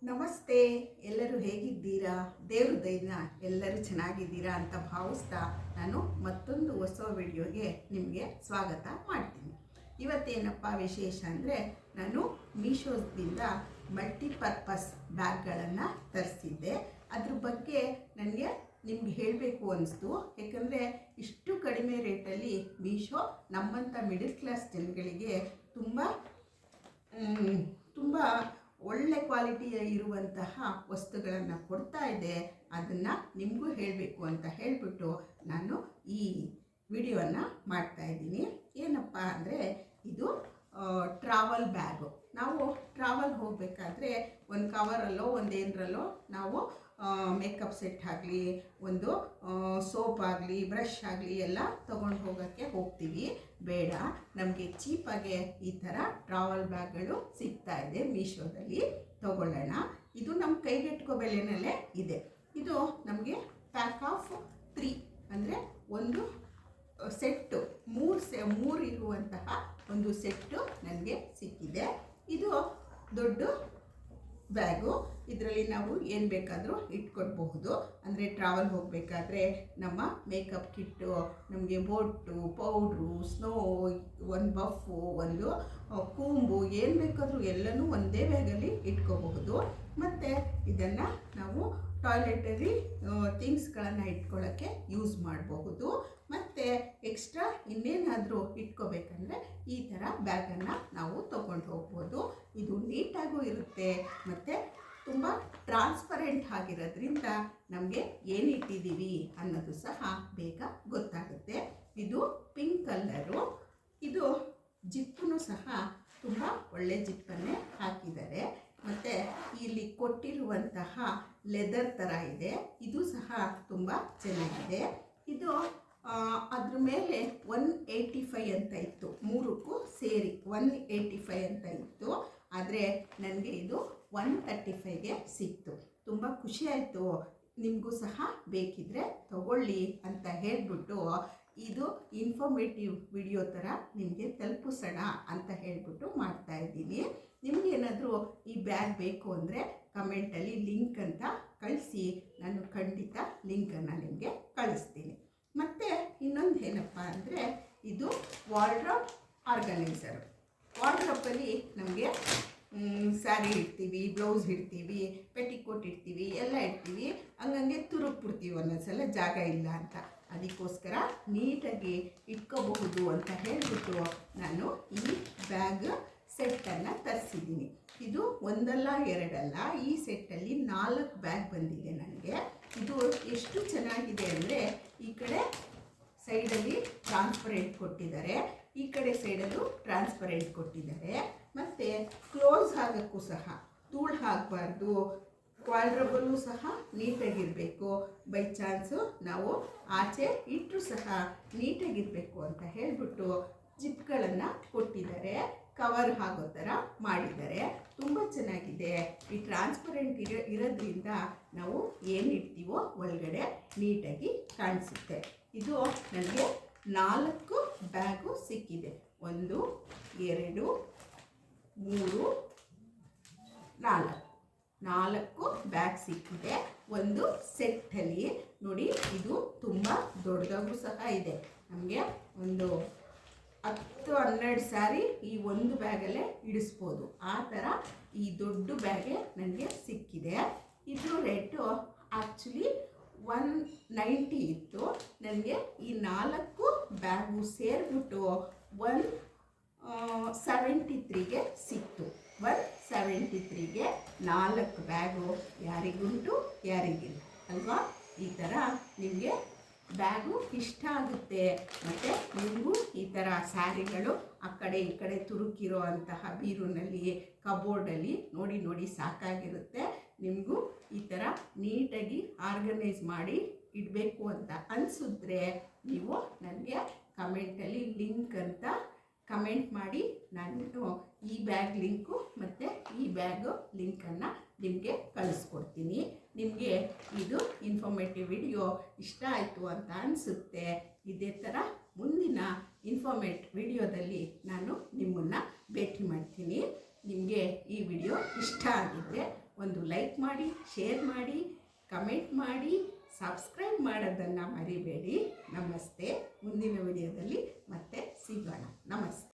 ನಮಸ್ತೆ. ಎಲ್ಲರೂ ಹೇಗಿದ್ದೀರಾ? ದೇವ್ರ ದಯೆಯಿಂದ ಎಲ್ಲರೂ ಚೆನ್ನಾಗಿದ್ದೀರಾ ಅಂತ ಭಾವಿಸ್ತಾ ನಾನು ಮತ್ತೊಂದು ಹೊಸ ವಿಡಿಯೋಗೆ ನಿಮಗೆ ಸ್ವಾಗತ ಮಾಡ್ತೀನಿ. ಇವತ್ತೇನಪ್ಪ ವಿಶೇಷ ಅಂದರೆ, ನಾನು ಮೀಶೋದಿಂದ ಮಲ್ಟಿಪರ್ಪಸ್ ಬ್ಯಾಗ್ಗಳನ್ನು ತರಿಸಿದ್ದೆ. ಅದ್ರ ಬಗ್ಗೆ ನನಗೆ ನಿಮ್ಗೆ ಹೇಳಬೇಕು ಅನ್ನಿಸ್ತು. ಯಾಕಂದರೆ ಇಷ್ಟು ಕಡಿಮೆ ರೇಟಲ್ಲಿ ಮೀಶೋ ನಮ್ಮಂಥ ಮಿಡಲ್ ಕ್ಲಾಸ್ ಜನಗಳಿಗೆ ತುಂಬ ಒಳ್ಳೆ ಕ್ವಾಲಿಟಿಯ ಇರುವಂತಹ ವಸ್ತುಗಳನ್ನು ಕೊಡ್ತಾ ಇದೆ. ಅದನ್ನು ನಿಮಗೂ ಹೇಳಬೇಕು ಅಂತ ಹೇಳಿಬಿಟ್ಟು ನಾನು ಈ ವಿಡಿಯೋನ ಮಾಡ್ತಾಯಿದ್ದೀನಿ. ಏನಪ್ಪ ಅಂದರೆ, ಇದು ಟ್ರಾವೆಲ್ ಬ್ಯಾಗು. ನಾವು ಟ್ರಾವೆಲ್ ಹೋಗಬೇಕಾದ್ರೆ ಒಂದು ಕವರಲ್ಲೋ ಒಂದೇನರಲ್ಲೋ ನಾವು ಮೇಕಪ್ ಸೆಟ್ ಆಗಲಿ, ಒಂದು ಸೋಪ್ ಆಗಲಿ, ಬ್ರಷ್ ಆಗಲಿ ಎಲ್ಲ ತೊಗೊಂಡು ಹೋಗೋಕ್ಕೆ ಹೋಗ್ತೀವಿ. ಬೇಡ, ನಮಗೆ ಚೀಪಾಗೆ ಈ ಥರ ಟ್ರಾವೆಲ್ ಬ್ಯಾಗ್ಗಳು ಸಿಗ್ತಾ ಇದೆ ಮೀಶೋದಲ್ಲಿ. ತೊಗೊಳ್ಳೋಣ. ಇದು ನಮ್ಮ ಕೈಗೆಟ್ಕೋ ಬೆಲೆನಲ್ಲೇ ಇದೆ. ಇದು ನಮಗೆ ಪ್ಯಾಕ್ ಆಫ್ 3 ಅಂದರೆ ಒಂದು ಸೆಟ್ಟು ಮೂರು ಇರುವಂತಹ ಒಂದು ಸೆಟ್ಟು ನನಗೆ ಸಿಕ್ಕಿದೆ. ಇದು ದೊಡ್ಡ ಬ್ಯಾಗು. ಇದರಲ್ಲಿ ನಾವು ಏನು ಬೇಕಾದರೂ ಇಟ್ಕೊಳ್ಬಹುದು. ಅಂದರೆ ಟ್ರಾವೆಲ್ ಹೋಗಬೇಕಾದ್ರೆ ನಮ್ಮ ಮೇಕಪ್ ಕಿಟ್ಟು, ನಮಗೆ ಬೊಟ್ಟು, ಪೌಡ್ರು, ಸ್ನೋ, ಒಂದು ಬಫ್ಫು, ಒಂದು ಕೂಂಬು, ಏನು ಬೇಕಾದರೂ ಎಲ್ಲನೂ ಒಂದೇ ಬ್ಯಾಗಲ್ಲಿ ಇಟ್ಕೋಬಹುದು. ಮತ್ತು ಇದನ್ನು ನಾವು ಟಾಯ್ಲೆಟರಿ ಥಿಂಗ್ಸ್ಗಳನ್ನು ಇಟ್ಕೊಳ್ಳೋಕ್ಕೆ ಯೂಸ್ ಮಾಡಬಹುದು. ಮತ್ತು ಎಕ್ಸ್ಟ್ರಾ ಇನ್ನೇನಾದರೂ ಇಟ್ಕೋಬೇಕಂದ್ರೆ ಈ ಥರ ಬ್ಯಾಗನ್ನು ನಾವು ತೊಗೊಂಡು ಹೋಗ್ಬೋದು. ಇದು ನೀಟಾಗೂ ಇರುತ್ತೆ ಮತ್ತು ತುಂಬ ಟ್ರಾನ್ಸ್ಪರೆಂಟ್ ಆಗಿರೋದ್ರಿಂದ ನಮಗೆ ಏನು ಇಟ್ಟಿದ್ದೀವಿ ಅನ್ನೋದು ಸಹ ಬೇಗ ಗೊತ್ತಾಗುತ್ತೆ. ಇದು ಪಿಂಕ್ ಕಲರು. ಇದು ಜಿಪ್ಪನ್ನು ಸಹ ತುಂಬ ಒಳ್ಳೆ ಜಿಪ್ಪನ್ನೇ ಹಾಕಿದ್ದಾರೆ. ಮತ್ತು ಇಲ್ಲಿ ಕೊಟ್ಟಿರುವಂತಹ ಲೆದರ್ ಥರ ಇದೆ. ಇದು ಸಹ ತುಂಬ ಚೆನ್ನಾಗಿದೆ. ಇದು ಅದ್ರ ಮೇಲೆ 185 ಅಂತ ಇತ್ತು, ಮೂರಕ್ಕೂ ಸೇರಿ 185 ಅಂತ ಇತ್ತು. ಆದರೆ ನನಗೆ ಇದು 135ಗೆ ಸಿಕ್ತು. ತುಂಬ ಖುಷಿಯಾಯಿತು. ನಿಮಗೂ ಸಹ ಬೇಕಿದ್ದರೆ ತಗೊಳ್ಳಿ ಅಂತ ಹೇಳಿಬಿಟ್ಟು ಇದು ಇನ್ಫಾರ್ಮೇಟಿವ್ ವಿಡಿಯೋ ಥರ ನಿಮಗೆ ತಲುಪಿಸೋಣ ಅಂತ ಹೇಳಿಬಿಟ್ಟು ಮಾಡ್ತಾಯಿದ್ದೀನಿ. ನಿಮಗೇನಾದರೂ ಈ ಬ್ಯಾಗ್ ಬೇಕು ಅಂದರೆ ಕಮೆಂಟಲ್ಲಿ ಲಿಂಕ್ ಅಂತ ಕಳಿಸಿ, ನಾನು ಖಂಡಿತ ಲಿಂಕನ್ನು ನಿಮಗೆ ಕಳಿಸ್ತೀನಿ. ಮತ್ತು ಇನ್ನೊಂದು ಏನಪ್ಪ ಅಂದರೆ, ಇದು ವಾರ್ಡ್ರೋಬ್ ಆರ್ಗನೈಸರು. ವಾರ್ಡ್ರೋಬಲ್ಲಿ ನಮಗೆ ಸ್ಯಾರಿ ಇಡ್ತೀವಿ, ಬ್ಲೌಸ್ ಇಡ್ತೀವಿ, ಪೆಟಿಕೋಟ್ ಇಡ್ತೀವಿ, ಎಲ್ಲ ಇಡ್ತೀವಿ. ಹಂಗಂಗೆ ತುರುಕ್ಬಿಡ್ತೀವಿ ಒಂದೊಂದ್ಸಲ ಜಾಗ ಇಲ್ಲ ಅಂತ. ಅದಕ್ಕೋಸ್ಕರ ನೀಟಾಗಿ ಇಟ್ಕೋಬಹುದು ಅಂತ ಹೇಳಿಬಿಟ್ಟು ನಾನು ಈ ಬ್ಯಾಗ್ ಸೆಟ್ಟನ್ನು ತರಿಸಿದ್ದೀನಿ. ಇದು ಒಂದಲ್ಲ ಎರಡಲ್ಲ, ಈ ಸೆಟ್ಟಲ್ಲಿ 4 ಬ್ಯಾಗ್ ಬಂದಿದೆ ನನಗೆ. ಇದು ಎಷ್ಟು ಚೆನ್ನಾಗಿದೆ ಅಂದರೆ, ಈ ಕಡೆ ಸೈಡಲ್ಲಿ ಟ್ರಾನ್ಸ್ಪರೆಂಟ್ ಕೊಟ್ಟಿದ್ದಾರೆ, ಈ ಕಡೆ ಸೈಡಲ್ಲೂ ಟ್ರಾನ್ಸ್ಪರೆಂಟ್ ಕೊಟ್ಟಿದ್ದಾರೆ. ಮತ್ತು ಕ್ಲೋಸ್ ಆಗೋಕ್ಕೂ ಸಹ ಧೂಳು ಹಾಕಬಾರ್ದು. ವಾರ್ಡ್ರೋಬಲ್ಲೂ ಸಹ ನೀಟಾಗಿರಬೇಕು. ಬೈ ಚಾನ್ಸು ನಾವು ಆಚೆ ಇಟ್ಟರೂ ಸಹ ನೀಟಾಗಿರಬೇಕು ಅಂತ ಹೇಳಿಬಿಟ್ಟು ಜಿಪ್ಗಳನ್ನು ಕೊಟ್ಟಿದ್ದಾರೆ. ಕವರ್ ಆಗೋ ಥರ ಮಾಡಿದ್ದಾರೆ. ತುಂಬ ಚೆನ್ನಾಗಿದೆ. ಈ ಟ್ರಾನ್ಸ್ಪರೆಂಟ್ ಇರೋದ್ರಿಂದ ನಾವು ಏನು ಇಡ್ತೀವೋ ಒಳಗಡೆ ನೀಟಾಗಿ ಕಾಣಿಸುತ್ತೆ. ಇದು ನನಗೆ 4 ಬ್ಯಾಗು ಸಿಕ್ಕಿದೆ. 1 2 3 4 ಬ್ಯಾಗ್ ಸಿಕ್ಕಿದೆ ಒಂದು ಸೆಟ್ಟಲ್ಲಿ. ನೋಡಿ, ಇದು ತುಂಬ ದೊಡ್ಡದಾಗೂ ಸಹ ಇದೆ. ನಮಗೆ ಒಂದು 10-12 ಸ್ಯಾರಿ ಈ ಒಂದು ಬ್ಯಾಗಲ್ಲೇ ಇಡಿಸ್ಬೋದು. ಆ ಥರ ಈ ದೊಡ್ಡ ಬ್ಯಾಗೆ ನನಗೆ ಸಿಕ್ಕಿದೆ. ಇದ್ರ ರೇಟು ಆ್ಯಕ್ಚುಲಿ 190 ಇತ್ತು. ನನಗೆ ಈ 4 ಬ್ಯಾಗು ಸೇರಿಬಿಟ್ಟು 173ಗೆ ಸಿಕ್ತು. 173ಗೆ 4 ಬ್ಯಾಗು. ಯಾರಿಗುಂಟು ಯಾರಿಗಿಲ್ಲ ಅಲ್ವಾ? ಈ ಥರ ನಿಮಗೆ ಬ್ಯಾಗು ಇಷ್ಟ ಆಗುತ್ತೆ. ಮತ್ತು ನಿಮಗೂ ಈ ಥರ ಸ್ಯಾರಿಗಳು ಆ ಕಡೆ ಈ ಕಡೆ ತುರುಕಿರೋ ಅಂತಹ ಬೀರುನಲ್ಲಿ, ಕಬೋರ್ಡಲ್ಲಿ ನೋಡಿ ಸಾಕಾಗಿರುತ್ತೆ. ನಿಮಗೂ ಈ ಥರ ನೀಟಾಗಿ ಆರ್ಗನೈಸ್ ಮಾಡಿ ಇಡಬೇಕು ಅಂತ ಅನಿಸಿದ್ರೆ ನೀವು ನನಗೆ ಕಮೆಂಟಲ್ಲಿ ಲಿಂಕ್ ಅಂತ ಕಮೆಂಟ್ ಮಾಡಿ, ನಾನು ಈ ಬ್ಯಾಗ್ ಲಿಂಕು ಮತ್ತು ಈ ಬ್ಯಾಗು ಲಿಂಕನ್ನು ನಿಮಗೆ ಕಳಿಸ್ಕೊಡ್ತೀನಿ. ನಿಮಗೆ ಇದು ಇನ್ಫಾರ್ಮೇಟಿವ್ ವಿಡಿಯೋ ಇಷ್ಟ ಆಯಿತು ಅಂತ ಅನಿಸುತ್ತೆ. ಇದೇ ಥರ ಮುಂದಿನ ಇನ್ಫಾರ್ಮೇಟ್ ವಿಡಿಯೋದಲ್ಲಿ ನಾನು ನಿಮ್ಮನ್ನು ಭೇಟಿ ಮಾಡ್ತೀನಿ. ನಿಮಗೆ ಈ ವಿಡಿಯೋ ಇಷ್ಟ ಆಗಿದ್ದರೆ ಒಂದು ಲೈಕ್ ಮಾಡಿ, ಶೇರ್ ಮಾಡಿ, ಕಮೆಂಟ್ ಮಾಡಿ, ಸಬ್ಸ್ಕ್ರೈಬ್ ಮಾಡೋದನ್ನು ಮರಿಬೇಡಿ. ನಮಸ್ತೆ. ಮುಂದಿನ